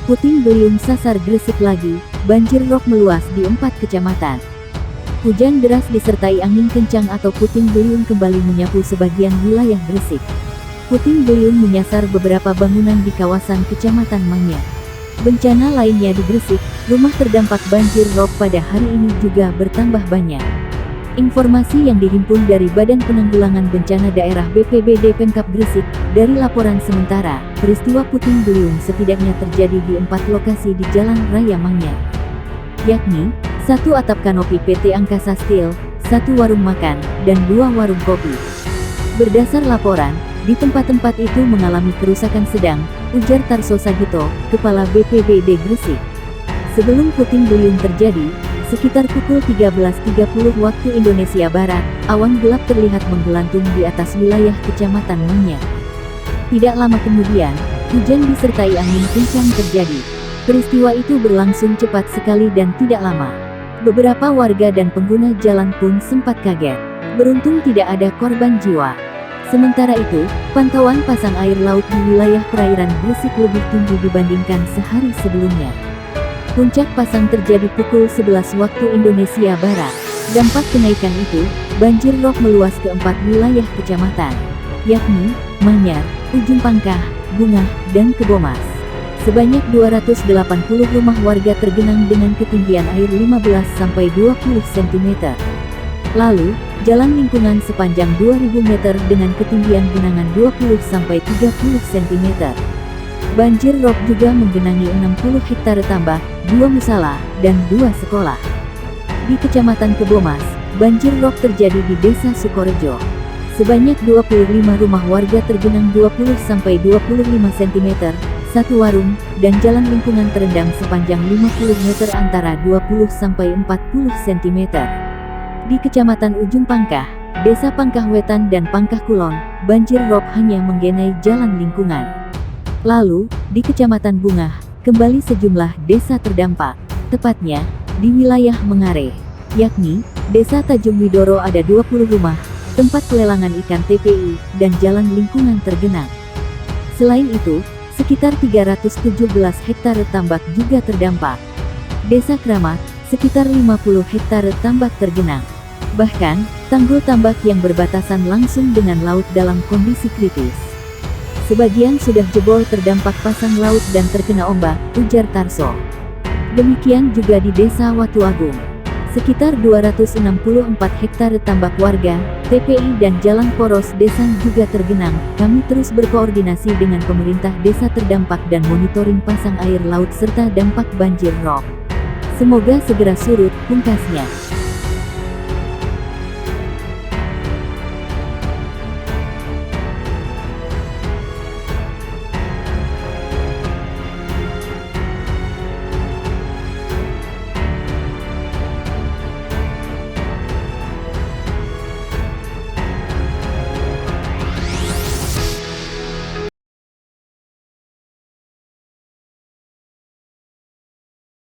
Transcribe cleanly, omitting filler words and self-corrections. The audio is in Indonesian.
Puting beliung sasar Gresik lagi, banjir rob meluas di 4 kecamatan. Hujan deras disertai angin kencang atau puting beliung kembali menyapu sebagian wilayah Gresik. Puting beliung menyasar beberapa bangunan di kawasan Kecamatan Manyar. Bencana lainnya di Gresik, rumah terdampak banjir rob pada hari ini juga bertambah banyak. Informasi yang dihimpun dari Badan Penanggulangan Bencana Daerah BPBD Pemkab Gresik, dari laporan sementara, peristiwa puting beliung setidaknya terjadi di 4 lokasi di Jalan Raya Manyar, yakni 1 atap kanopi PT Angkasa Steel, 1 warung makan, dan 2 warung kopi. Berdasar laporan, di tempat-tempat itu mengalami kerusakan sedang, ujar Tarso Sagito, Kepala BPBD Gresik. Sebelum puting beliung terjadi, sekitar pukul 13.30 waktu Indonesia Barat, awan gelap terlihat menggelantung di atas wilayah Kecamatan Manyar. Tidak lama kemudian, hujan disertai angin kencang terjadi. Peristiwa itu berlangsung cepat sekali dan tidak lama. Beberapa warga dan pengguna jalan pun sempat kaget. Beruntung tidak ada korban jiwa. Sementara itu, pantauan pasang air laut di wilayah perairan Gresik lebih tinggi dibandingkan sehari sebelumnya. Puncak pasang terjadi pukul 11 waktu Indonesia Barat. Dampak kenaikan itu, banjir rob meluas ke 4 wilayah kecamatan, yakni Manyar, Ujung Pangkah, Bungah, dan Kebomas. Sebanyak 280 rumah warga tergenang dengan ketinggian air 15-20 cm. Lalu, jalan lingkungan sepanjang 2000 meter dengan ketinggian genangan 20-30 cm. Banjir rob juga menggenangi 60 hektare tambak, 2 musala, dan 2 sekolah. Di Kecamatan Kebomas, banjir rob terjadi di Desa Sukorejo. Sebanyak 25 rumah warga tergenang 20-25 cm, 1 warung, dan jalan lingkungan terendam sepanjang 50 meter antara 20-40 cm. Di Kecamatan Ujung Pangkah, Desa Pangkah Wetan dan Pangkah Kulon, banjir rob hanya menggenai jalan lingkungan. Lalu, di Kecamatan Bungah, kembali sejumlah desa terdampak, tepatnya, di wilayah Mengare, yakni, Desa Tajung Widoro ada 20 rumah, tempat pelelangan ikan TPI, dan jalan lingkungan tergenang. Selain itu, sekitar 317 hektare tambak juga terdampak. Desa Kramat, sekitar 50 hektare tambak tergenang. Bahkan, tanggul tambak yang berbatasan langsung dengan laut dalam kondisi kritis. Sebagian sudah jebol terdampak pasang laut dan terkena ombak, ujar Tarso. Demikian juga di Desa Watu Agung. Sekitar 264 hektare tambak warga, TPI dan jalan poros desa juga tergenang. Kami terus berkoordinasi dengan pemerintah desa terdampak dan monitoring pasang air laut serta dampak banjir rob. Semoga segera surut, pungkasnya.